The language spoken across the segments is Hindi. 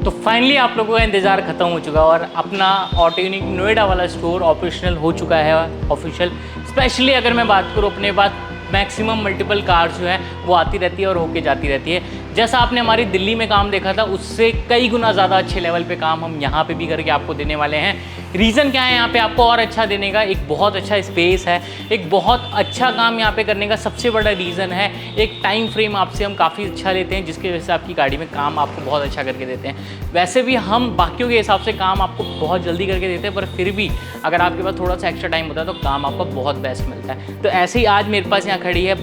तो फाइनली आप लोगों का इंतज़ार ख़त्म हो चुका और अपना ऑटो यूनिक नोएडा वाला स्टोर ऑपरेशनल हो चुका है ऑफिशियल। स्पेशली अगर मैं बात करूँ अपने पास मैक्सिमम मल्टीपल कार्स जो है वो आती रहती है और होके जाती रहती है। जैसा आपने हमारी दिल्ली में काम देखा था उससे कई गुना ज़्यादा अच्छे लेवल पे काम हम यहाँ पे भी करके आपको देने वाले हैं। रीज़न क्या है यहाँ पे आपको और अच्छा देने का? एक बहुत अच्छा स्पेस है, एक बहुत अच्छा काम यहाँ पे करने का सबसे बड़ा रीज़न है एक टाइम फ्रेम आपसे हम काफ़ी अच्छा लेते हैं, जिसकी वजह से आपकी गाड़ी में काम आपको बहुत अच्छा करके देते हैं। वैसे भी हम बाकियों के हिसाब से काम आपको बहुत जल्दी करके देते हैं, पर फिर भी अगर आपके पास थोड़ा सा एक्स्ट्रा टाइम होता है तो काम आपको बहुत बेस्ट मिलता है। तो ऐसे ही आज मेरे पास यहाँ खड़ी है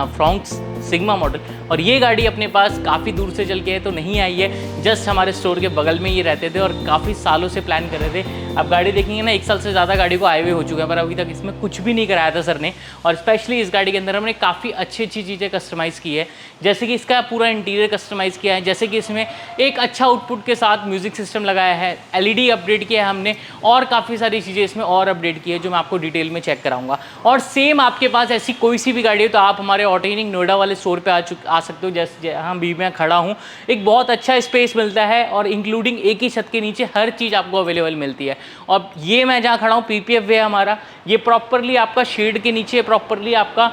फ्रॉन्क्स सिग्मा मॉडल, और ये गाड़ी अपने पास काफ़ी दूर से चल के है तो नहीं आई है, जस्ट हमारे स्टोर के बगल में ये रहते थे और काफ़ी सालों से प्लान कर रहे थे। अब गाड़ी देखेंगे ना, 1 साल से ज़्यादा गाड़ी को आए हुए हो चुका है, पर अभी तक इसमें कुछ भी नहीं कराया था सर ने। और स्पेशली इस गाड़ी के अंदर हमने काफ़ी अच्छी चीज़ें कस्टमाइज़ की है, जैसे कि इसका पूरा इंटीरियर कस्टमाइज़ किया है, जैसे कि इसमें एक अच्छा आउटपुट के साथ म्यूज़िक सिस्टम लगाया है, LED अपडेट किया है हमने, और काफ़ी सारी चीज़ें इसमें और अपडेट की है जो मैं आपको डिटेल में चेक कराऊंगा। और सेम आपके पास ऐसी कोई सी भी गाड़ी है तो आप हमारे ऑटो यूनिक नोएडा वाले स्टोर पे आ सकते हो, जैसे हाँ भी मैं खड़ा हूँ। एक बहुत अच्छा स्पेस मिलता है और इंक्लूडिंग एक ही छत के नीचे हर चीज़ आपको अवेलेबल मिलती है। और ये मैं जहाँ खड़ा हूँ PPF वे हमारा, ये प्रॉपरली आपका शेड के नीचे, प्रॉपरली आपका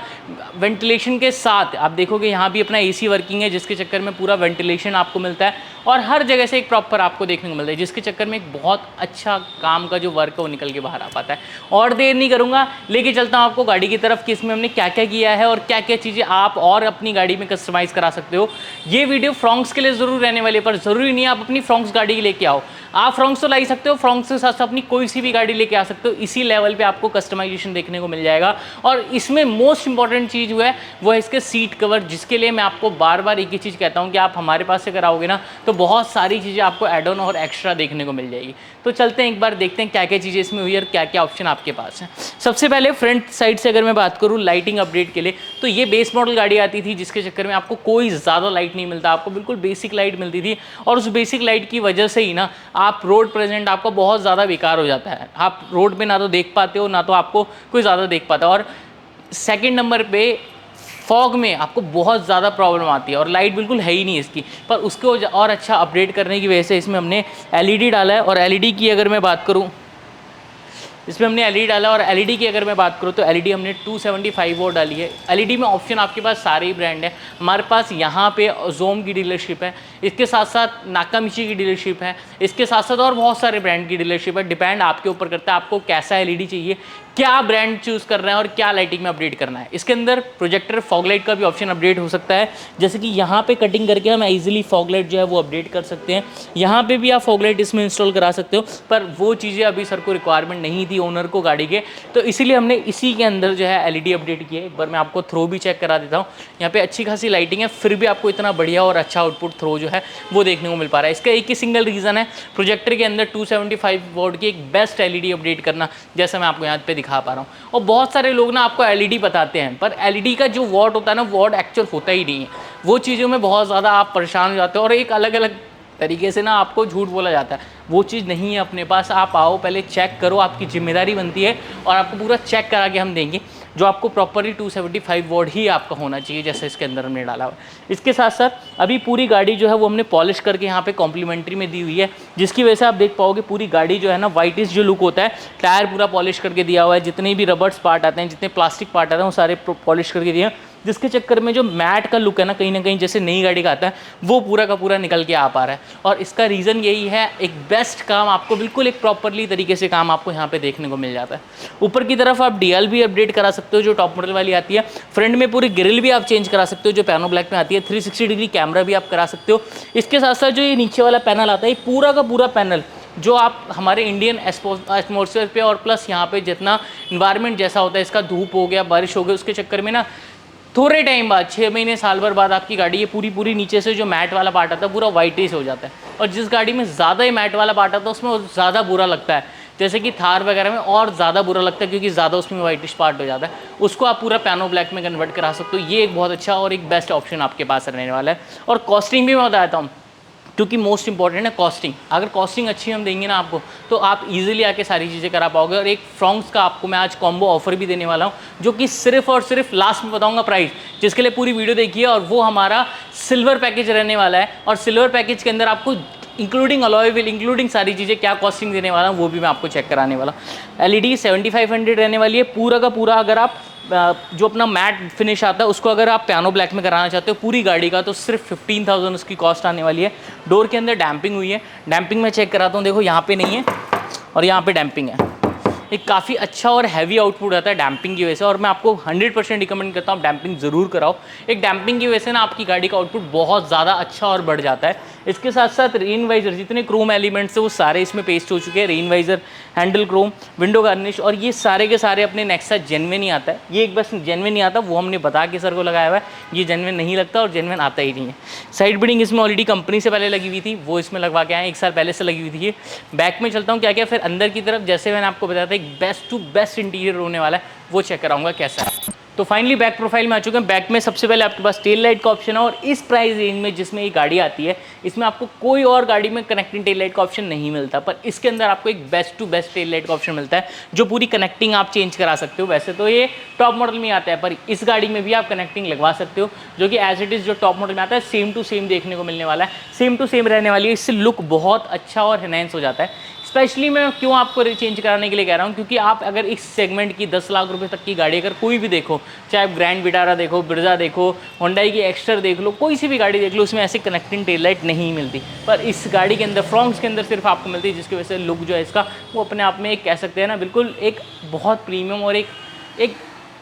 वेंटिलेशन के साथ आप देखोगे यहाँ भी अपना AC वर्किंग है, जिसके चक्कर में पूरा वेंटिलेशन आपको मिलता है और हर जगह से एक प्रॉपर आपको देखने को मिलता है, जिसके चक्कर में एक बहुत अच्छा काम का जो वर्क है वो निकल के बाहर आ पाता है। और देर नहीं करूँगा, लेके चलता हूँ आपको गाड़ी की तरफ कि इसमें हमने क्या क्या किया है और क्या क्या चीज़ें आप और अपनी गाड़ी में कस्टमाइज़ करा सकते हो। ये वीडियो फ्रॉन्क्स के लिए ज़रूर रहने वाली है, पर ज़रूरी नहीं है आप अपनी फ्रॉन्क्स गाड़ी लेके आओ, आप फ्रॉन्क्स तो ला ही सकते हो, फ्रॉन्क्स के साथ साथ अपनी कोई सी भी गाड़ी लेके आ सकते हो। इसी लेवल पे आपको कस्टमाइजेशन देखने को मिल जाएगा। और इसमें मोस्ट इंपॉर्टेंट चीज़ वो है इसके सीट कवर, जिसके लिए मैं आपको बार बार एक ही चीज़ कहता हूँ कि आप हमारे पास से कराओगे ना तो बहुत सारी चीज़ें आपको एड ऑन और एक्स्ट्रा देखने को मिल जाएगी। तो चलते हैं एक बार देखते हैं क्या क्या चीज़ें इसमें हुई और क्या क्या ऑप्शन आपके पास है। सबसे पहले फ्रंट साइड से अगर मैं बात करूँ लाइटिंग अपडेट के लिए, तो ये बेस मॉडल गाड़ी आती थी जिसके चक्कर में आपको कोई ज़्यादा लाइट नहीं मिलता, आपको बिल्कुल बेसिक लाइट मिलती थी। और उस बेसिक लाइट की वजह से ही ना आप रोड प्रेजेंट आपका बहुत ज़्यादा बेकार हो जाता है, आप रोड पे ना तो देख पाते हो ना तो आपको कोई ज़्यादा देख पाता है। और सेकंड नंबर पे फॉग में आपको बहुत ज़्यादा प्रॉब्लम आती है और लाइट बिल्कुल है ही नहीं इसकी, पर उसको और अच्छा अपडेट करने की वजह से इसमें हमने LED डाला है। और LED की अगर मैं बात करूँ, इसमें हमने LED डाला और LED की अगर मैं बात करूँ तो LED हमने 275 वोट डाली है। LED में ऑप्शन आपके पास सारे ही ब्रांड है, हमारे पास यहाँ पे जोम की डीलरशिप है, इसके साथ साथ नाकामिची की डीलरशिप है, इसके साथ साथ और बहुत सारे ब्रांड की डीलरशिप है। डिपेंड आपके ऊपर करता है आपको कैसा LED चाहिए, क्या ब्रांड चूज़ करना है और क्या लाइटिंग में अपडेट करना है। इसके अंदर प्रोजेक्टर फॉग लाइट का भी ऑप्शन अपडेट हो सकता है, जैसे कि यहाँ पे कटिंग करके हम इजीली फॉग लाइट जो है वो अपडेट कर सकते हैं। यहाँ पे भी आप फॉग लाइट इसमें इंस्टॉल करा सकते हो, पर वो चीज़ें अभी सर को रिक्वायरमेंट नहीं थी ओनर को गाड़ी के, तो इसीलिए हमने इसी के अंदर जो है LED अपडेट किए। एक बार मैं आपको थ्रो भी चेक करा देता हूँ। यहाँ पे अच्छी खासी लाइटिंग है, फिर भी आपको इतना बढ़िया और अच्छा आउटपुट थ्रो जो है वो देखने को मिल पा रहा है। इसका एक ही सिंगल रीज़न है, प्रोजेक्टर के अंदर 275 वोट की एक बेस्ट LED अपडेट करना, जैसा मैं आपको यहाँ पे दिखा पा रहा हूँ। और बहुत सारे लोग ना आपको LED बताते हैं, पर LED का जो वॉट होता है ना वॉट एक्चुअल होता ही नहीं है। वो चीज़ों में बहुत ज़्यादा आप परेशान हो जाते हो और एक अलग अलग तरीके से ना आपको झूठ बोला जाता है, वो चीज़ नहीं है अपने पास। आप आओ पहले चेक करो, आपकी जिम्मेदारी बनती है और आपको पूरा चेक करा के हम देंगे जो आपको प्रॉपरली 275 वोट ही आपका होना चाहिए, जैसे इसके अंदर हमने डाला हुआ। इसके साथ साथ अभी पूरी गाड़ी जो है वो हमने पॉलिश करके यहाँ पे कॉम्प्लीमेंट्री में दी हुई है, जिसकी वजह से आप देख पाओगे पूरी गाड़ी जो है ना वाइटिश जो लुक होता है, टायर पूरा पॉलिश करके दिया हुआ है, जितने भी रबर्स पार्ट आते हैं, जितने प्लास्टिक पार्ट आते हैं वो सारे पॉलिश करके दिए हैं, जिसके चक्कर में जो मैट का लुक है ना कहीं जैसे नई गाड़ी का आता है वो पूरा का पूरा निकल के आ पा रहा है। और इसका रीज़न यही है, एक बेस्ट काम आपको बिल्कुल एक प्रॉपरली तरीके से काम आपको यहाँ पे देखने को मिल जाता है। ऊपर की तरफ आप DL भी अपडेट करा सकते हो जो टॉप मॉडल वाली आती है, फ्रंट में पूरी ग्रिल भी आप चेंज करा सकते हो जो पियानो ब्लैक में आती है, 360 डिग्री कैमरा भी आप करा सकते हो। इसके साथ साथ जो ये नीचे वाला पैनल आता है, ये पूरा का पूरा पैनल जो आप हमारे इंडियन एटमॉस्फेयर पे और प्लस यहाँ पे जितना इन्वायरमेंट जैसा होता है, इसका धूप हो गया, बारिश हो गई, उसके चक्कर में ना थोड़े टाइम बाद 6 महीने साल भर बाद आपकी गाड़ी ये पूरी नीचे से जो मैट वाला पार्ट आता है पूरा वाइटिश हो जाता है। और जिस गाड़ी में ज़्यादा ही मैट वाला पार्ट आता है उसमें ज़्यादा बुरा लगता है, जैसे कि थार वगैरह में और ज़्यादा बुरा लगता है क्योंकि ज़्यादा उसमें वाइटिश पार्ट हो जाता है। उसको आप पूरा पियानो ब्लैक में कन्वर्ट करा सकते हो। ये एक बहुत अच्छा और एक बेस्ट ऑप्शन आपके पास रहने वाला है। और कॉस्टिंग भी मैं बताता हूँ, क्योंकि मोस्ट इंपॉर्टेंट है कॉस्टिंग। अगर कॉस्टिंग अच्छी हम देंगे ना आपको तो आप इजीली आके सारी चीज़ें करा पाओगे। और एक फ्रॉन्क्स का आपको मैं आज कॉम्बो ऑफर भी देने वाला हूँ, जो कि सिर्फ और सिर्फ लास्ट में बताऊंगा प्राइस, जिसके लिए पूरी वीडियो देखिए। और वो हमारा सिल्वर पैकेज रहने वाला है। और सिल्वर पैकेज के अंदर आपको इंक्लूडिंग अलॉय व्हील, इंक्लूडिंग सारी चीज़ें क्या कॉस्टिंग देने वाला हूँ वो भी मैं आपको चेक कराने वाला हूँ। LED 7500 रहने वाली है पूरा का पूरा। अगर आप जो अपना मैट फिनिश आता है उसको अगर आप पियानो ब्लैक में कराना चाहते हो पूरी गाड़ी का, तो सिर्फ 15,000 उसकी कॉस्ट आने वाली है। डोर के अंदर डैम्पिंग हुई है, डैम्पिंग मैं चेक कराता हूँ, देखो यहाँ पे नहीं है और यहाँ पे डैम्पिंग है। एक काफ़ी अच्छा और हैवी आउटपुट आता है डैम्पिंग की वजह से, और मैं आपको 100% रिकमेंड करता हूँ डैम्पिंग ज़रूर कराओ। एक डैम्पिंग की वजह से ना आपकी गाड़ी का आउटपुट बहुत ज़्यादा अच्छा और बढ़ जाता है। इसके साथ साथ रेन वाइजर, जितने क्रोम एलिमेंट्स है वो सारे इसमें पेस्ट हो चुके हैं। Rain visor, handle chrome, window garnish, और ये सारे के सारे अपने नेक्सा जेन्युइन ही आता है। ये एक बस जेन्युइन नहीं आता, वो हमने बता के सर को लगाया हुआ है, ये जेन्युइन नहीं लगता और जेन्युइन आता ही नहीं है। साइड बिडिंग इसमें ऑलरेडी कंपनी से पहले लगी हुई थी, वो इसमें लगवा के आए, 1 साल पहले से लगी हुई थी ये। बैक में चलता हूँ क्या क्या, फिर अंदर की तरफ जैसे मैंने आपको बताया था एक बेस्ट टू बेस्ट इंटीरियर होने वाला है, वो चेक कराऊंगा कैसा है। तो फाइनली बैक प्रोफाइल में आ चुके हैं। बैक में सबसे पहले आपके पास टेल लाइट का ऑप्शन है, और इस प्राइस रेंज में जिसमें ये गाड़ी आती है इसमें आपको कोई और गाड़ी में कनेक्टिंग टेल लाइट का ऑप्शन नहीं मिलता, पर इसके अंदर आपको एक best to best tail light का ऑप्शन मिलता है जो पूरी कनेक्टिंग आप चेंज करा सकते हो। वैसे तो ये टॉप मॉडल में आता है, पर इस गाड़ी में भी आप कनेक्टिंग लगवा सकते हो, जो कि एज इट इज़ जो टॉप मॉडल में आता है सेम टू सेम देखने को मिलने वाला है, सेम टू सेम रहने वाली है। इससे लुक बहुत अच्छा और एनहेंस हो जाता है। स्पेशली मैं क्यों आपको चेंज कराने के लिए कह रहा हूँ, क्योंकि आप अगर इस सेगमेंट की 10 लाख रुपए तक की गाड़ी अगर कोई भी देखो, चाहे आप ग्रैंड विटारा देखो, ब्रिजा देखो, होंडाई की एक्स्टर देख लो, कोई सी भी गाड़ी देख लो, उसमें ऐसी कनेक्टिंग टेल लाइट नहीं मिलती, पर इस गाड़ी के अंदर फ्रॉन्क्स के अंदर सिर्फ आपको मिलती है, जिसकी वजह से लुक जो है इसका वो अपने आप में एक कह सकते हैं ना बिल्कुल एक बहुत प्रीमियम और एक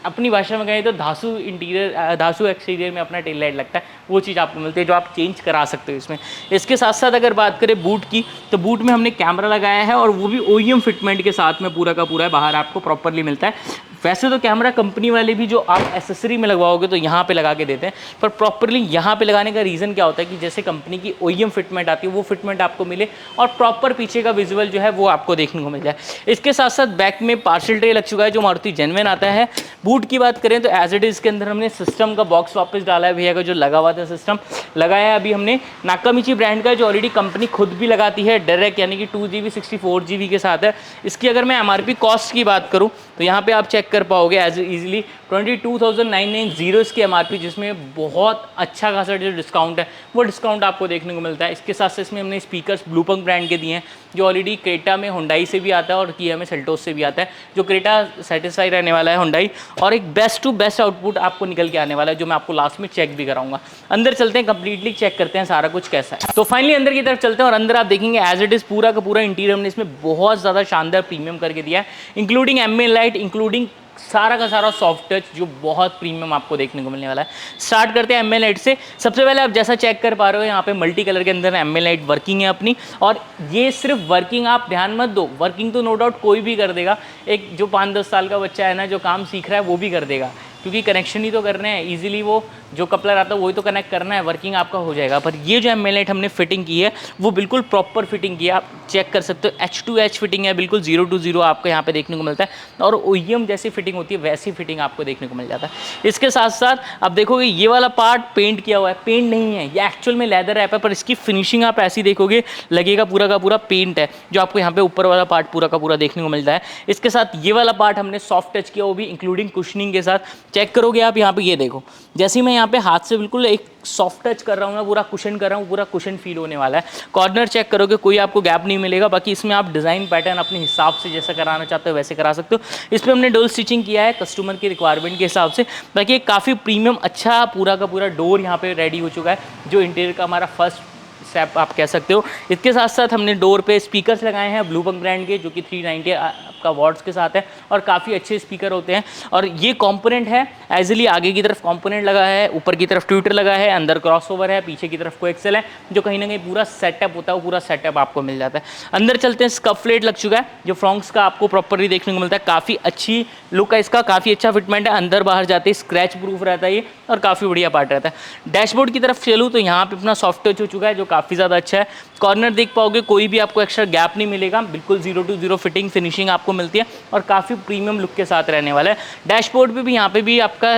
अपनी भाषा में कहें तो धासु इंटीरियर, धासु एक्सटीरियर में अपना टेल लाइट लगता है, वो चीज़ आपको मिलती है जो आप चेंज करा सकते हो इसमें। इसके साथ साथ अगर बात करें बूट की, तो बूट में हमने कैमरा लगाया है और वो भी OEM फिटमेंट के साथ में पूरा का पूरा है, बाहर आपको प्रॉपरली मिलता है। वैसे तो कैमरा कंपनी वाले भी जो आप एसेसरी में लगवाओगे तो यहाँ पे लगा के देते हैं, पर प्रॉपरली यहाँ पे लगाने का रीज़न क्या होता है कि जैसे कंपनी की OEM फिटमेंट आती है वो फिटमेंट आपको मिले और प्रॉपर पीछे का विजुअल जो है वो आपको देखने को मिल जाए। इसके साथ साथ बैक में पार्सल ट्रे लग चुका है जो मारुति जेन्युइन आता है। बूट की बात करें तो एज इट इज़ के अंदर हमने सिस्टम का बॉक्स वापस डाला है, भैया का जो लगा हुआ था सिस्टम लगाया है अभी हमने नाकामिची ब्रांड का, जो ऑलरेडी कंपनी खुद भी लगाती है डायरेक्ट, यानी कि 2GB 64GB के साथ है। इसकी अगर मैं MRP कॉस्ट की बात करूँ तो यहाँ पे आप चेक कर पाओगे एज इजीली 22,990 इसकी MRP, जिसमें बहुत अच्छा खासा जो डिस्काउंट है वो डिस्काउंट आपको देखने को मिलता है। इसके साथ साथ इसमें हमने स्पीकर्स ब्लूपंक ब्रांड के दिए हैं, जो ऑलरेडी क्रेटा में हुंडई से भी आता है और किया में सेल्टोस से भी आता है, जो क्रेटा सेटिस्फाई रहने वाला है हुंडई, और एक बेस्ट टू बेस्ट आउटपुट आपको निकल के आने वाला है, जो मैं आपको लास्ट में चेक भी कराऊंगा। अंदर चलते हैं, कंप्लीटली चेक करते हैं सारा कुछ कैसा है। तो फाइनली अंदर की तरफ चलते हैं और अंदर आप देखेंगे एज इट इज़ पूरा का पूरा इंटीरियर हमने इसमें बहुत ज़्यादा शानदार प्रीमियम करके दिया है, इंक्लूडिंग एम्बिएंट लाइट, इंक्लूडिंग सारा का सारा सॉफ्ट टच जो बहुत प्रीमियम आपको देखने को मिलने वाला है। स्टार्ट करते हैं एम्बिएंट लाइट से। सबसे पहले आप जैसा चेक कर पा रहे हो यहाँ पे मल्टी कलर के अंदर एम्बिएंट लाइट वर्किंग है अपनी, और ये सिर्फ वर्किंग आप ध्यान मत दो, वर्किंग तो नो डाउट कोई भी कर देगा, एक जो 5-10 साल का बच्चा है ना जो काम सीख रहा है वो भी कर देगा, क्योंकि कनेक्शन ही तो करने हैं ईजिली, वो जो कपलर आता है वही तो कनेक्ट करना है, वर्किंग आपका हो जाएगा। पर ये जो एम्बिएंट लाइट हमने फिटिंग की है वो बिल्कुल प्रॉपर फिटिंग की है, आप चेक कर सकते हो, H2H फिटिंग है, बिल्कुल 0 to 0 आपको यहाँ पे देखने को मिलता है, और OEM जैसी फिटिंग होती है वैसी फिटिंग आपको देखने को मिल जाता है। इसके साथ साथ आप देखोगे ये वाला पार्ट पेंट किया हुआ है, पेंट नहीं है ये एक्चुअल में लेदर रैप है, पर इसकी फिनिशिंग आप ऐसी देखोगे लगेगा पूरा का पूरा पेंट है, जो आपको यहाँ पे ऊपर वाला पार्ट पूरा का पूरा देखने को मिलता है। इसके साथ ये वाला पार्ट हमने सॉफ्ट टच किया, वो भी इंक्लूडिंग कुशनिंग के साथ। चेक करोगे आप यहाँ पे, ये देखो जैसे ही मैं यहाँ पे हाथ से बिल्कुल एक सॉफ्ट टच कर रहा हूँ, मैं पूरा कुशन कर रहा हूँ, पूरा कुशन फील होने वाला है। कॉर्नर चेक करोगे कोई आपको गैप नहीं मिलेगा, बाकी इसमें आप डिज़ाइन पैटर्न अपने हिसाब से जैसा कराना चाहते हो वैसे करा सकते हो। इसमें हमने डोर स्टिचिंग किया है कस्टमर की रिक्वायरमेंट के हिसाब से, बाकी एक काफ़ी प्रीमियम अच्छा पूरा का पूरा डोर यहाँ पे रेडी हो चुका है, जो इंटीरियर का हमारा फर्स्ट स्टेप आप कह सकते हो। इसके साथ साथ हमने डोर पे स्पीकर्स लगाए हैं ब्लूपंक ब्रांड के, जो कि 390 आपका वॉट्स के साथ है, और काफ़ी अच्छे स्पीकर होते हैं। और ये कंपोनेंट है एजली, आगे की तरफ कंपोनेंट लगा है, ऊपर की तरफ ट्विटर लगा है, अंदर क्रॉसओवर है, पीछे की तरफ कोएक्सेल है, जो कहीं ना कहीं पूरा सेटअप होता है, वो पूरा सेटअप आपको मिल जाता है। अंदर चलते हैं, स्कफ प्लेट लग चुका है, जो फ्रॉन्क्स का आपको प्रॉपरली देखने को मिलता है, काफ़ी अच्छी लुक है इसका, काफ़ी अच्छा फिटमेंट है, अंदर बाहर जाते ही स्क्रैच प्रूफ रहता है ये, और काफ़ी बढ़िया पार्ट रहता है। डैशबोर्ड की तरफ चलूँ तो यहाँ पे अपना सॉफ्ट टच हो चुका है, जो काफ़ी ज़्यादा अच्छा है। कॉर्नर देख पाओगे कोई भी आपको एक्स्ट्रा गैप नहीं मिलेगा, बिल्कुल 0 to 0 फिटिंग फिनिशिंग आपको मिलती है, और काफ़ी प्रीमियम लुक के साथ रहने वाला है। डैशबोर्ड पे भी यहाँ पे भी आपका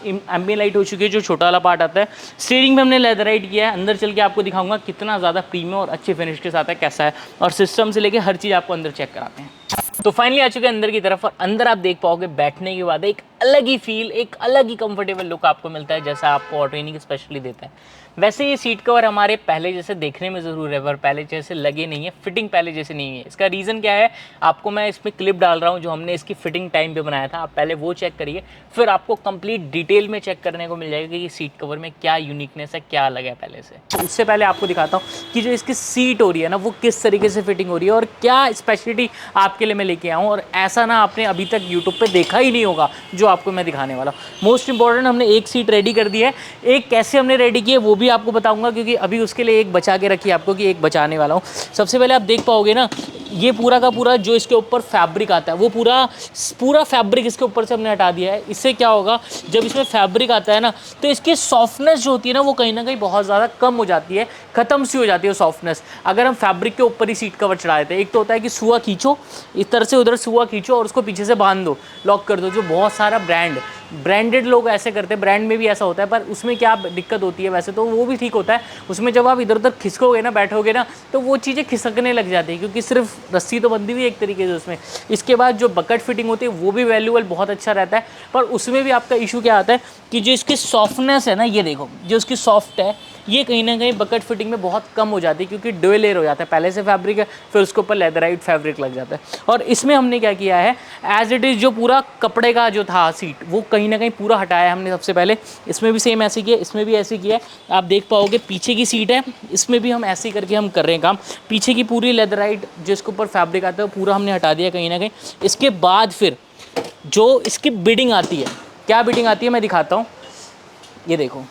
एम्बिएंट लाइट हो चुकी है, जो छोटा वाला पार्ट आता है। स्टीयरिंग में हमने लेदराइट किया है, अंदर चल के आपको दिखाऊंगा कितना ज़्यादा प्रीमियम और अच्छे फिनिश के साथ है कैसा है, और सिस्टम से लेके हर चीज़ आपको अंदर चेक कराते हैं। तो फाइनली आ चुके हैं अंदर की तरफ, और अंदर आप देख पाओगे बैठने के बाद एक अलग ही फील, एक अलग ही कंफर्टेबल लुक आपको मिलता है, जैसा आपको ऑटो यूनिक स्पेशली देता है। वैसे ये सीट कवर हमारे पहले जैसे देखने में ज़रूर है पर पहले जैसे लगे नहीं है, फिटिंग पहले जैसे नहीं है। इसका रीज़न क्या है, आपको मैं इसमें क्लिप डाल रहा हूँ जो हमने इसकी फिटिंग टाइम पे बनाया था, आप पहले वो चेक करिए, फिर आपको कंप्लीट डिटेल में चेक करने को मिल जाएगा कि ये सीट कवर में क्या यूनिकनेस है, क्या अलग है पहले से। उससे पहले आपको दिखाता हूँ कि जो इसकी सीट हो रही है ना वो किस तरीके से फिटिंग हो रही है और क्या स्पेशलिटी आपके लिए मैं लेके आऊँ, और ऐसा ना आपने अभी तक यूट्यूब पे देखा ही नहीं होगा जो आपको मैं दिखाने वाला हूँ। मोस्ट इंपॉर्टेंट, हमने एक सीट रेडी कर दी है, एक कैसे हमने रेडी की है वो भी आपको बताऊंगा, क्योंकि अभी उसके लिए एक बचा के रखी है आपको कि एक बचाने वाला हूँ। सबसे पहले आप देख पाओगे ना, ये पूरा का पूरा जो इसके ऊपर फैब्रिक आता है वो पूरा फैब्रिक इसके ऊपर से हमने हटा दिया है। इससे क्या होगा, जब इसमें फैब्रिक आता है ना तो इसकी सॉफ्टनेस जो होती है ना वो कहीं ना कहीं बहुत ज़्यादा कम हो जाती है, ख़त्म सी हो जाती है सॉफ्टनेस, अगर हम फैब्रिक के ऊपर ही सीट कवर चढ़ा देते हैं। एक तो होता है कि सुआ खींचो, इस तरह से उधर सुआ खींचो और उसको पीछे से बांध दो, लॉक कर दो, जो बहुत सारा ब्रांडेड लोग ऐसे करते हैं, ब्रांड में भी ऐसा होता है, पर उसमें क्या दिक्कत होती है, वैसे तो वो भी ठीक होता है, उसमें जब आप इधर उधर खिसकोगे ना, बैठोगे ना, तो वो चीज़ें खिसकने लग जाती है, क्योंकि सिर्फ रस्सी तो बंधी हुई है एक तरीके से उसमें। इसके बाद जो बकेट फिटिंग होती है वो भी वैल्यूएबल बहुत अच्छा रहता है, पर उसमें भी आपका इशू क्या आता है कि जो इसकी सॉफ्टनेस है ना, ये देखो जो इसकी सॉफ्ट है, ये कहीं ना कहीं बकेट फिटिंग में बहुत कम हो जाती है, क्योंकि डुअल लेयर हो जाता है, पहले से फैब्रिक है फिर उसके ऊपर लेदराइट फैब्रिक लग जाता है। और इसमें हमने क्या किया है, एज इट इज़ जो पूरा कपड़े का जो था सीट वो कहीं ना कहीं पूरा हटाया है हमने सबसे पहले। इसमें भी सेम ऐसे किया, इसमें भी ऐसे किया है, आप देख पाओगे पीछे की सीट है, इसमें भी हम ऐसे करके हम कर रहे हैं काम। पीछे की पूरी लेदराइट जिसके ऊपर फैब्रिक आता है वो पूरा हमने हटा दिया कहीं ना कहीं। इसके बाद फिर जो इसकी बिडिंग आती है, क्या बिडिंग आती है मैं दिखाता हूँ। ये देखो,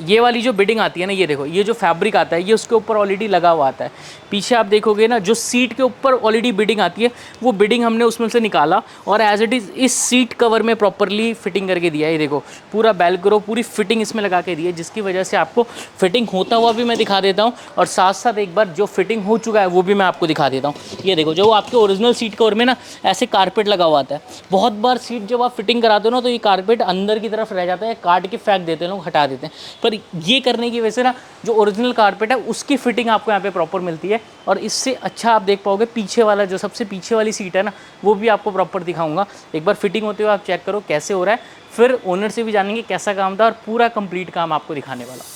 ये वाली जो बिडिंग आती है ना, ये देखो, ये जो फैब्रिक आता है ये उसके ऊपर ऑलरेडी लगा हुआ आता है। पीछे आप देखोगे ना, जो सीट के ऊपर ऑलरेडी बिडिंग आती है वो बिडिंग हमने उसमें से निकाला और एज इट इज़ इस सीट कवर में प्रॉपरली फिटिंग करके दिया है। ये देखो पूरा बेलक्रो पूरी फिटिंग इसमें लगा के दी है, जिसकी वजह से आपको फिटिंग होता हुआ भी मैं दिखा देता हूँ, और साथ साथ एक बार जो फिटिंग हो चुका है वो भी मैं आपको दिखा देता हूँ। ये देखो, जो आपके ओरिजिनल सीट कवर में ना ऐसे कारपेट लगा हुआ आता है, बहुत बार सीट जब आप फिटिंग कराते हो ना तो ये कारपेट अंदर की तरफ रह जाता है, काट के फेंक देते हैं लोग, हटा देते हैं, पर ये करने की वजह से ना जो ओरिजिनल कारपेट है उसकी फिटिंग आपको यहाँ पे प्रॉपर मिलती है। और इससे अच्छा आप देख पाओगे पीछे वाला, जो सबसे पीछे वाली सीट है ना, वो भी आपको प्रॉपर दिखाऊंगा। एक बार फिटिंग होते हुए आप चेक करो कैसे हो रहा है, फिर ओनर से भी जानेंगे कैसा काम था और पूरा कंप्लीट काम आपको दिखाने वाला।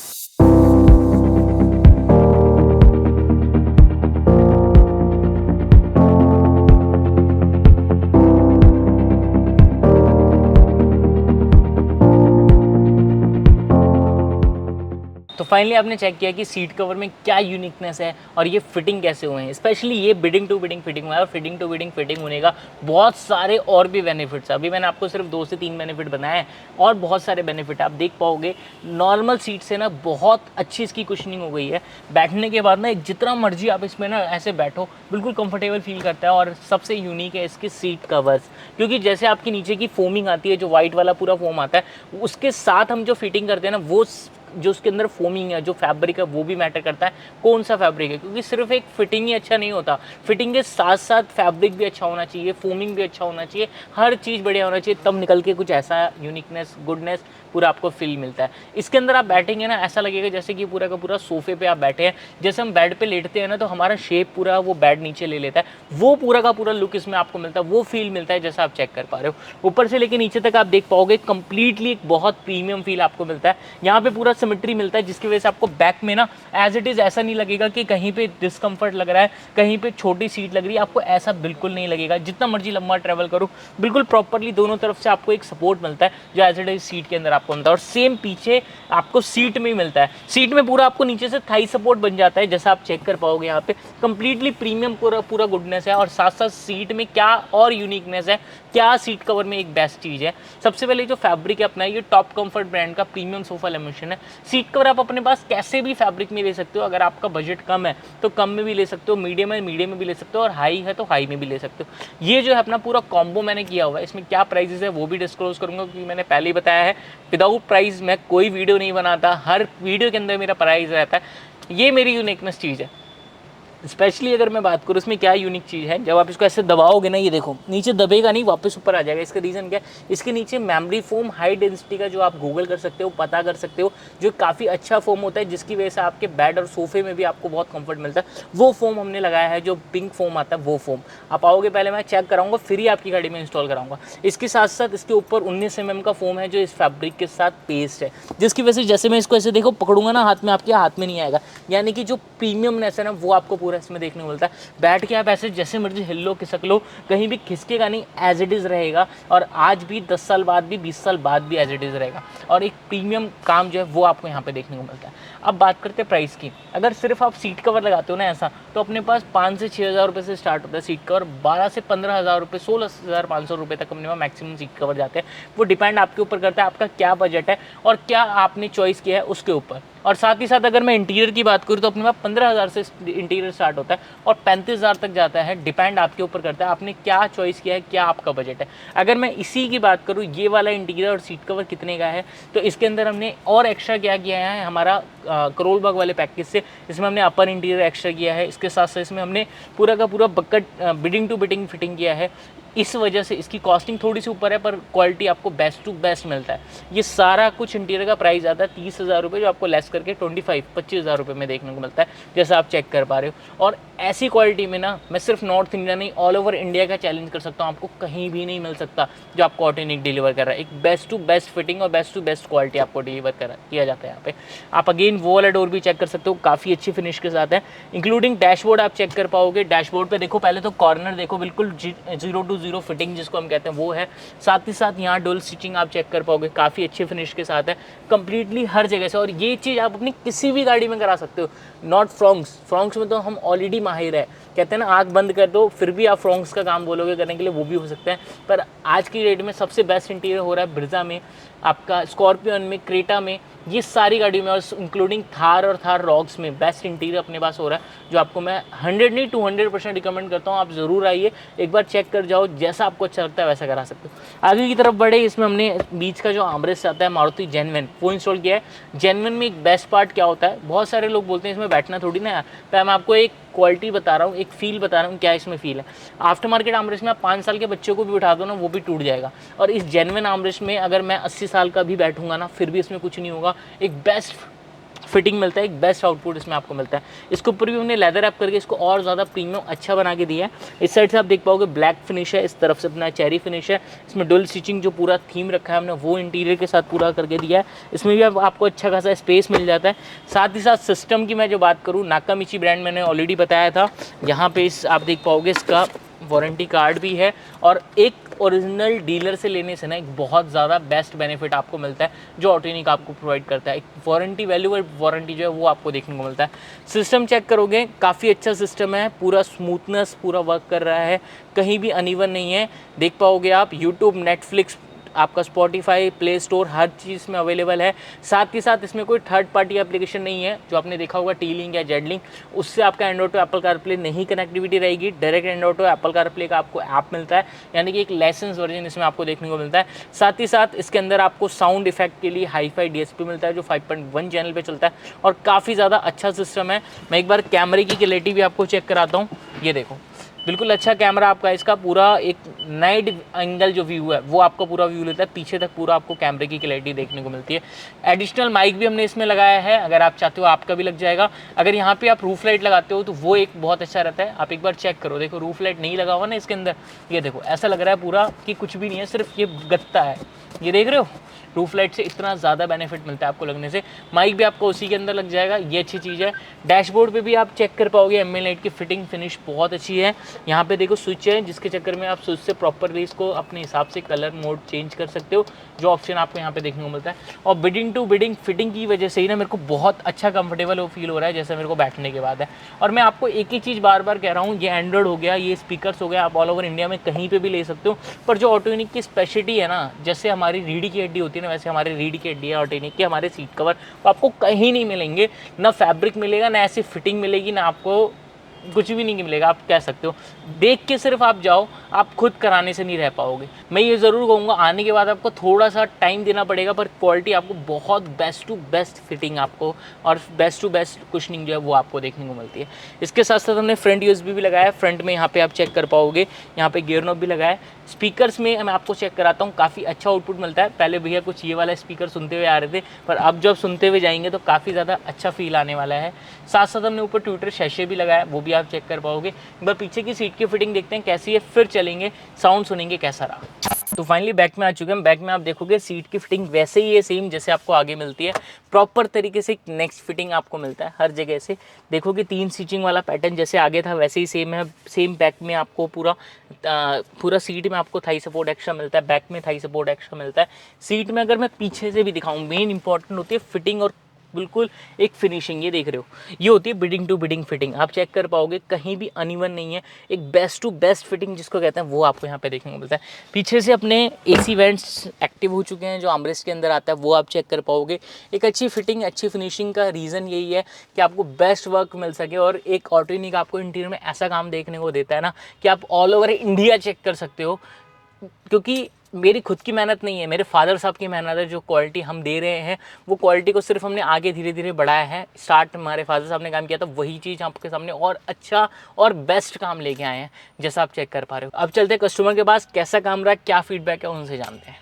तो फाइनली आपने चेक किया कि सीट कवर में क्या यूनिकनेस है और ये फिटिंग कैसे हुए हैं। स्पेशली ये बिडिंग टू बिडिंग फिटिंग हुआ है, और फिटिंग टू बिडिंग फिटिंग होने का बहुत सारे और भी बेनिफिट्स है। अभी मैंने आपको सिर्फ 2 से 3 बेनिफिट बनाए हैं, और बहुत सारे बेनिफिट आप देख पाओगे। नॉर्मल सीट से ना बहुत अच्छी इसकी कुशनिंग हो गई है, बैठने के बाद ना जितना मर्जी आप इसमें ना ऐसे बैठो बिल्कुल कंफर्टेबल फील करता है। और सबसे यूनिक है इसके सीट कवर्स, क्योंकि जैसे आपकी नीचे की फोमिंग आती है, जो वाइट वाला पूरा फोम आता है, उसके साथ हम जो फिटिंग करते हैं ना, वो जो उसके अंदर फोमिंग है, जो फैब्रिक है, वो भी मैटर करता है कौन सा फैब्रिक है, क्योंकि सिर्फ एक फिटिंग ही अच्छा नहीं होता, फिटिंग के साथ साथ फैब्रिक भी अच्छा होना चाहिए, फोमिंग भी अच्छा होना चाहिए, हर चीज़ बढ़िया होना चाहिए, तब निकल के कुछ ऐसा यूनिकनेस, गुडनेस पूरा आपको फील मिलता है। इसके अंदर आप बैठेंगे ना, ऐसा लगेगा जैसे कि पूरा का पूरा सोफे पे आप बैठे हैं। जैसे हम बेड पे लेटते हैं ना तो हमारा शेप पूरा वो बेड नीचे ले लेता है, वो पूरा का पूरा लुक इसमें आपको मिलता है, वो फील मिलता है जैसा आप चेक कर पा रहे हो। ऊपर से लेके नीचे तक आप देख पाओगे कंप्लीटली एक बहुत प्रीमियम फील आपको मिलता है। यहाँ पे पूरा सिमेट्री मिलता है, जिसकी वजह से आपको बैक में ना एज इट इज़ ऐसा नहीं लगेगा कि कहीं पे डिस्कम्फर्ट लग रहा है, कहीं पे छोटी सीट लग रही है, आपको ऐसा बिल्कुल नहीं लगेगा। जितना मर्जी लंबा ट्रैवल करो बिल्कुल प्रॉपरली दोनों तरफ से आपको एक सपोर्ट मिलता है, जो एज इट इज सीट के अंदर आपको मिलता है। और सेम पीछे आपको सीट में ही मिलता है, सीट में पूरा आपको नीचे से थाई सपोर्ट बन जाता है, जैसा आप चेक कर पाओगे यहाँ पे कंप्लीटली प्रीमियम पूरा गुडनेस है। और साथ साथ सीट में क्या और यूनिकनेस है, क्या सीट कवर में एक बेस्ट चीज़ है, सबसे पहले जो फैब्रिक है अपना, ये टॉप कंफर्ट ब्रांड का प्रीमियम सोफा लेमिनेशन है। सीट कवर आप अपने पास कैसे भी फैब्रिक में ले सकते हो, अगर आपका बजट कम है तो कम में भी ले सकते हो, मीडियम है मीडियम में भी ले सकते हो, और हाई है तो हाई में भी ले सकते हो। ये जो है अपना पूरा कॉम्बो मैंने किया हुआ है, इसमें क्या प्राइजेस है वो भी डिस्क्लोज करूंगा, क्योंकि मैंने पहले ही बताया है विदाउट प्राइस मैं कोई वीडियो नहीं बनाता, हर वीडियो के अंदर मेरा प्राइस रहता है। ये मेरी यूनिकनेस चीज़ है। स्पेशली अगर मैं बात करूँ इसमें क्या यूनिक चीज़ है, जब आप इसको ऐसे दबाओगे ना, ये देखो नीचे दबेगा नहीं, वापस ऊपर आ जाएगा। इसका रीज़न क्या है, इसके नीचे मेमोरी फोम हाई डेंसिटी का, जो आप गूगल कर सकते हो, पता कर सकते हो, जो काफ़ी अच्छा फोम होता है, जिसकी वजह से आपके बेड और सोफे में भी आपको बहुत कंफर्ट मिलता है। वो फोम हमने लगाया है, जो पिंक फोम आता है वो फोम। आप आओगे पहले मैं चेक कराऊंगा, फिर ही आपकी गाड़ी में इंस्टॉल कराऊंगा। इसके साथ साथ इसके ऊपर 19 mm का फोम है, जो इस फैब्रिक के साथ पेस्ट है, जिसकी वजह से जैसे मैं इसको ऐसे देखो पकड़ूंगा ना हाथ में, आपके हाथ में नहीं आएगा। यानी कि जो प्रीमियमनेस है ना, वो आपको पूरा इसमें देखने को मिलता है। बैठ के आप ऐसे जैसे मर्जी हिल लो, खिसक लो, कहीं भी खिसकेगा नहीं, एज इट इज़ रहेगा। और आज भी 10 साल बाद भी 20 साल बाद भी एज इट इज़ रहेगा। और एक प्रीमियम काम जो है वो आपको यहाँ पे देखने को मिलता है। अब बात करते हैं प्राइस की। अगर सिर्फ आप सीट कवर लगाते हो ना ऐसा, तो अपने पास 5 से 6 हज़ार रुपये से स्टार्ट होता है सीट कवर। 12 से 15 हज़ार रुपये, 16,500 रुपये तक अपने पास मैक्सिमम सीट कवर जाते हैं। वो डिपेंड आपके ऊपर करता है, आपका क्या बजट है और क्या आपने चॉइस किया है उसके ऊपर। और साथ ही साथ अगर मैं इंटीरियर की बात करूँ, तो अपने पास 15,000 से इंटीरियर स्टार्ट होता है और 35,000 तक जाता है। डिपेंड आपके ऊपर करता है आपने क्या चॉइस किया है, क्या आपका बजट है। अगर मैं इसी की बात करूँ, ये वाला इंटीरियर और सीट कवर कितने का है, तो इसके अंदर हमने और एक्स्ट्रा क्या किया है, हमारा करोल बाग वाले पैकेज से इसमें हमने अपर इंटीरियर एक्स्ट्रा किया है। इसके साथ साथ इसमें हमने पूरा का पूरा bucket beading to beading fitting किया है। इस वजह से इसकी कॉस्टिंग थोड़ी सी ऊपर है, पर क्वालिटी आपको बेस्ट टू बेस्ट मिलता है। ये सारा कुछ इंटीरियर का प्राइस आता है 30,000 रुपये, जो आपको लेस करके 25,000 रुपये में देखने को मिलता है, जैसा आप चेक कर पा रहे हो। और ऐसी क्वालिटी में ना, मैं सिर्फ नॉर्थ इंडिया नहीं, ऑल ओवर इंडिया का चैलेंज कर सकता हूँ, आपको कहीं भी नहीं मिल सकता जो आपको ऑटोनिक डिलीवर कर रहा है। एक बेस्ट टू बेस्ट फिटिंग और बेस्ट टू बेस्ट क्वालिटी आपको डिलीवर किया जाता है यहाँ पे। आप अगेन वो वाला डोर भी चेक कर सकते हो, काफ़ी अच्छी फिनिश के साथ है। इंक्लूडिंग डैशबोर्ड आप चेक कर पाओगे। डैशबोर्ड पे देखो, पहले तो कॉर्नर देखो, बिल्कुल 0 to 0 फिटिंग जिसको हम कहते हैं वो है। साथ ही साथ यहाँ डुअल स्टिचिंग आप चेक कर पाओगे, काफ़ी अच्छे फिनिश के साथ है कंप्लीटली हर जगह से। और ये चीज़ आप अपनी किसी भी गाड़ी में करा सकते हो, नॉट फ्रॉन्क्स में तो हम ऑलरेडी माहिर है। कहते हैं ना, आँख बंद कर दो फिर भी आप फ्रॉन्क्स का काम बोलोगे करने के लिए, वो भी हो सकता है। पर आज की डेट में सबसे बेस्ट इंटीरियर हो रहा है ब्रिज़ा में, आपका स्कॉर्पियन में, क्रेटा में, ये सारी गाड़ियों में, और इंक्लूडिंग थार और थार रॉक्स में बेस्ट इंटीरियर अपने पास हो रहा है, जो आपको मैं 100 नहीं 200% रिकमेंड करता हूँ। आप ज़रूर आइए, एक बार चेक कर जाओ, जैसा आपको अच्छा लगता है वैसा करा सकते हो। आगे की तरफ बढ़े, इसमें हमने बीच का जो आर्मरेस्ट आता है मारुति जेन्युइन, वो इंस्टॉल किया है। जेन्युइन में एक बेस्ट पार्ट क्या होता है, बहुत सारे लोग बोलते हैं इसमें बैठना थोड़ी ना है, पर मैं आपको एक क्वालिटी बता रहा हूँ, एक फील बता रहा हूँ, क्या इसमें फील है। आफ्टर मार्केट आर्मरेस्ट में आप 5 साल के बच्चों को भी बिठा दो ना, वो भी टूट जाएगा। और इस जेन्युइन आर्मरेस्ट में अगर मैं 80 साल का भी बैठूंगा ना, फिर भी इसमें कुछ नहीं होगा। एक बेस्ट फिटिंग मिलता है, एक बेस्ट आउटपुट इसमें आपको मिलता है। इसके ऊपर भी हमने लेदर रैप करके इसको और ज़्यादा प्रीमियम अच्छा बना के दिया है। इस साइड से आप देख पाओगे ब्लैक फिनिश है, इस तरफ से अपना चेरी फिनिश है। इसमें डुअल स्टिचिंग जो पूरा थीम रखा है हमने, वो इंटीरियर के साथ पूरा करके दिया है। इसमें भी आपको अच्छा खासा स्पेस मिल जाता है। साथ ही साथ सिस्टम की मैं जो बात करूँ, नाकामिची ब्रांड मैंने ऑलरेडी बताया था। यहाँ पे आप देख पाओगे इसका वारंटी कार्ड भी है, और एक ओरिजिनल डीलर से लेने से ना एक बहुत ज़्यादा बेस्ट बेनिफिट आपको मिलता है, जो ऑटोनिक आपको प्रोवाइड करता है। एक वारंटी वैल्यू और वारंटी जो है वो आपको देखने को मिलता है। सिस्टम चेक करोगे, काफ़ी अच्छा सिस्टम है, पूरा स्मूथनेस पूरा वर्क कर रहा है, कहीं भी अनइवन नहीं है। देख पाओगे आप यूट्यूब, नेटफ्लिक्स, आपका स्पॉटिफाई, प्ले स्टोर, हर चीज़ में अवेलेबल है। साथ ही साथ इसमें कोई थर्ड पार्टी एप्लीकेशन नहीं है, जो आपने देखा होगा टी लिंक या जेड लिंक, उससे आपका एंड्रॉइड टू एप्पल कारप्ले नहीं कनेक्टिविटी रहेगी। Direct Android to Apple CarPlay का आपको ऐप मिलता है, यानी कि एक लाइसेंस वर्जन इसमें आपको देखने को मिलता है। साथ ही साथ इसके अंदर आपको साउंड इफेक्ट के लिए हाईफाई DSP मिलता है, जो 5.1 चैनल पर चलता है, और काफ़ी ज़्यादा अच्छा सिस्टम है। मैं एक बार कैमरे की क्लैरिटी भी आपको चेक कराता हूँ। ये देखो, बिल्कुल अच्छा कैमरा आपका, इसका पूरा एक नाइट एंगल जो व्यू है वो आपका पूरा व्यू लेता है, पीछे तक पूरा आपको कैमरे की क्लैरिटी देखने को मिलती है। एडिशनल माइक भी हमने इसमें लगाया है, अगर आप चाहते हो आपका भी लग जाएगा। अगर यहाँ पे आप रूफ लाइट लगाते हो तो वो एक बहुत अच्छा रहता है। आप एक बार चेक करो, देखो रूफ लाइट नहीं लगा हुआ ना इसके अंदर, ये देखो ऐसा लग रहा है पूरा कि कुछ भी नहीं है, सिर्फ ये गत्ता है। ये देख रहे हो, रूफ लाइट से इतना ज़्यादा बेनिफिट मिलता है आपको लगने से। माइक भी आपको उसी के अंदर लग जाएगा, ये अच्छी चीज़ है। डैशबोर्ड पे भी आप चेक कर पाओगे, एम्बिएंट लाइट की फिटिंग फिनिश बहुत अच्छी है। यहाँ पे देखो स्विच है, जिसके चक्कर में आप स्विच से प्रॉपरली इसको अपने हिसाब से कलर मोड चेंज कर सकते हो, जो ऑप्शन आपको यहाँ पे देखने को मिलता है। और बिडिंग टू बिडिंग फिटिंग की वजह से ही ना मेरे को बहुत अच्छा कंफर्टेबल फील हो रहा है, जैसे मेरे को बैठने के बाद है। और मैं आपको एक ही चीज़ बार बार कह रहा हूँ, ये एंड्रॉइड हो गया, ये स्पीकर्स हो गया, आप ऑल ओवर इंडिया में कहीं पर भी ले सकते हो। पर जो ऑटोनिक की स्पेशलिटी है ना, जैसे हमारी रीढ़ की हड्डी होती है ना, वैसे हमारी रीढ़ की हड्डी है ऑटोनिक के हमारे सीट कवर, तो आपको कहीं नहीं मिलेंगे। ना फैब्रिक मिलेगा, ना ऐसी फिटिंग मिलेगी, ना आपको कुछ भी नहीं मिलेगा, आप कह सकते हो। देख के सिर्फ आप जाओ, आप खुद कराने से नहीं रह पाओगे। मैं ये ज़रूर कहूँगा आने के बाद आपको थोड़ा सा टाइम देना पड़ेगा, पर क्वालिटी आपको बहुत बेस्ट टू बेस्ट फिटिंग आपको और बेस्ट टू बेस्ट कुशनिंग जो है वो आपको देखने को मिलती है। इसके साथ साथ हमने फ्रंट यूएसबी भी लगाया है। फ्रंट में यहाँ पे आप चेक कर पाओगे, यहाँ पे गियर नॉब भी लगाया है। स्पीकर्स में मैं आपको चेक कराता हूँ, काफ़ी अच्छा आउटपुट मिलता है। पहले भैया कुछ ये वाला स्पीकर सुनते हुए आ रहे थे, पर अब जब सुनते हुए जाएंगे तो काफ़ी ज़्यादा अच्छा फील आने वाला है। साथ साथ हमने ऊपर ट्विटर शैशे भी लगाया, वो भी आप चेक कर पाओगे। एक बार पीछे की सीट की फिटिंग देखते हैं कैसी है, फिर चलेंगे साउंड सुनेंगे कैसा रहा। तो फाइनली बैक में आ चुके हैं। बैक में आप देखोगे सीट की फिटिंग वैसे ही है सेम जैसे आपको आगे मिलती है। प्रॉपर तरीके से नेक्स्ट फिटिंग आपको मिलता है हर जगह से। देखोगे 3 स्टिचिंग वाला पैटर्न जैसे आगे था वैसे ही सेम है। सेम बैक में आपको पूरा सीट में आपको थाई सपोर्ट एक्स्ट्रा मिलता है, बैक में थाई सपोर्ट एक्स्ट्रा मिलता है। सीट में अगर मैं पीछे से भी दिखाऊं, मेन इंपॉर्टेंट होती है फिटिंग और बिल्कुल एक फिनिशिंग। ये देख रहे हो, ये होती है बिडिंग टू बिडिंग फिटिंग। आप चेक कर पाओगे कहीं भी अनइवन नहीं है। एक बेस्ट टू बेस्ट फिटिंग जिसको कहते हैं वो आपको यहाँ पे देखने को मिलता है। पीछे से अपने एसी वेंट्स एक्टिव हो चुके हैं जो आर्मरेस्ट के अंदर आता है, वो आप चेक कर पाओगे। एक अच्छी फिटिंग अच्छी फिनिशिंग का रीज़न यही है कि आपको बेस्ट वर्क मिल सके। और एक ऑटोनिक आपको इंटीरियर में ऐसा काम देखने को देता है ना कि आप ऑल ओवर इंडिया चेक कर सकते हो। क्योंकि मेरी खुद की मेहनत नहीं है, मेरे फादर साहब की मेहनत है। जो क्वालिटी हम दे रहे हैं वो क्वालिटी को सिर्फ हमने आगे धीरे धीरे बढ़ाया है। स्टार्ट हमारे फादर साहब ने काम किया था, वही चीज़ आपके सामने और अच्छा और बेस्ट काम लेके आए हैं जैसा आप चेक कर पा रहे हो। अब चलते हैं कस्टमर के पास, कैसा काम रहा, क्या फीडबैक है, उनसे जानते हैं।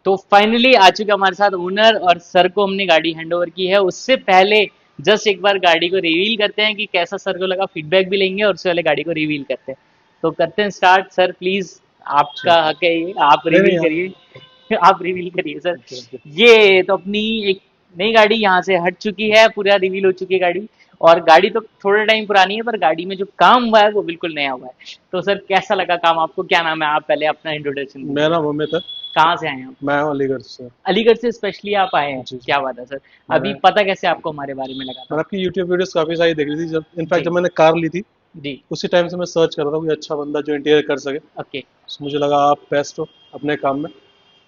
तो फाइनली आ चुके हमारे साथ ओनर, और सर को हमने गाड़ी हैंड ओवर की है। उससे पहले जस्ट एक बार गाड़ी को रिवील करते हैं कि कैसा सर को लगा, फीडबैक भी लेंगे और उससे पहले गाड़ी को रिवील करते हैं। तो करते हैं स्टार्ट। सर प्लीज, आपका हक है ये, आप नहीं नहीं रिवील आप करिए। आप रिवील करिए सर। Okay okay. ये तो अपनी एक नई गाड़ी यहाँ से हट चुकी है, पूरा रिवील हो चुकी है गाड़ी। और गाड़ी तो थोड़ा टाइम पुरानी है, पर गाड़ी में जो काम हुआ है वो बिल्कुल नया हुआ है। तो सर कैसा लगा काम आपको, क्या नाम है, आप पहले अपना इंट्रोडक्शन मेरा दीजिए। नाम अमित है। कहाँ से आए हैं आप? मैं हूँ अलीगढ़ से। अलीगढ़ से स्पेशली आप आए हैं, जी जी। क्या बात है सर। अभी मैंने पता कैसे आपको हमारे बारे में लगा था? मैंने आपकी यूट्यूब वीडियोस काफ़ी सारी देख ली थी, जब इनफैक्ट जी जब मैंने कार ली थी जी। उसी टाइम से मैं सर्च कर रहा था कोई अच्छा बंदा जो इंटीरियर कर सके। ओके। तो मुझे लगा आप बेस्ट हो अपने काम में।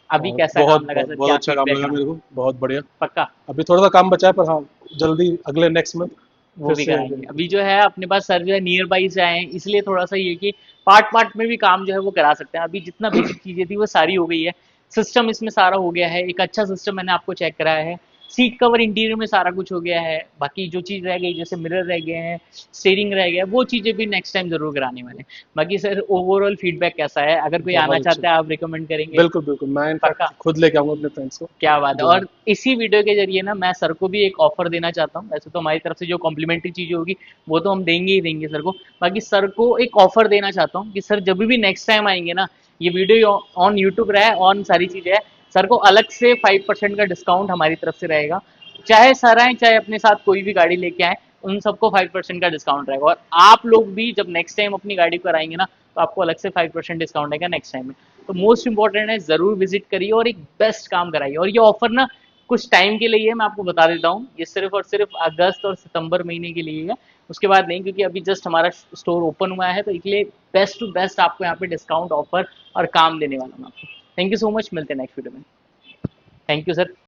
अभी और कैसा काम बहुत लगा बहुत सर, बहुत क्या अच्छा काम फीडबैक लगा रहा? मेरे को, बहुत बढ़िया। पक्का? अभी थोड़ा सा काम बचा है, पर हाँ जल्दी अगले नेक्स्ट मंथ वो फिर भी से। कराएंगे। अभी जो है अपने पास सर जो है नियर बाई से आए हैं, इसलिए थोड़ा सा ये कि पार्ट पार्ट में भी काम जो है वो करा सकते हैं। अभी जितना बेसिक चीजें थी वो सारी हो गई है। सिस्टम इसमें सारा हो गया है, एक अच्छा सिस्टम मैंने आपको चेक कराया है। सीट कवर इंटीरियर में सारा कुछ हो गया है। बाकी जो चीज़ रह गई जैसे मिरर रह गए हैं, स्टीयरिंग रह गया, वो चीज़ें भी नेक्स्ट टाइम जरूर कराने वाले हैं। बाकी सर ओवरऑल फीडबैक कैसा है, अगर कोई आना बहुत अच्छे। चाहता है आप रिकमेंड करेंगे? बिल्कुल बिल्कुल, मैं पक्का? इनफैक्ट खुद लेके आऊंगा अपने फ्रेंड्स को। क्या बात है। जो और इसी वीडियो के जरिए ना मैं सर को भी एक ऑफर देना चाहता हूँ। वैसे तो हमारी तरफ से जो कॉम्प्लीमेंट्री चीज़ें होगी वो तो हम देंगे ही देंगे सर को। बाकी सर को एक ऑफर देना चाहता हूँ कि सर जब भी नेक्स्ट टाइम आएंगे ना, ये वीडियो ऑन यूट्यूब रहा है, ऑन सारी चीज़ें है, सर को अलग से 5% का डिस्काउंट हमारी तरफ से रहेगा। चाहे सर आए चाहे अपने साथ कोई भी गाड़ी लेके आए, उन सबको 5% का डिस्काउंट रहेगा। और आप लोग भी जब नेक्स्ट टाइम अपनी गाड़ी को कराएंगे ना, तो आपको अलग से 5% डिस्काउंट रहेगा नेक्स्ट टाइम में। तो मोस्ट इंपॉर्टेंट है, जरूर विजिट करिए और एक बेस्ट काम कराइए। और ये ऑफर ना कुछ टाइम के लिए है, मैं आपको बता देता हूँ, ये सिर्फ और सिर्फ अगस्त और सितंबर महीने के लिए है। उसके बाद नहीं, क्योंकि अभी जस्ट हमारा स्टोर ओपन हुआ है, तो इसलिए बेस्ट टू बेस्ट आपको यहाँ पे डिस्काउंट ऑफर और काम देने वाला हूँ आपको। थैंक यू सो मच, मिलते हैं नेक्स्ट वीडियो में। Thank you sir.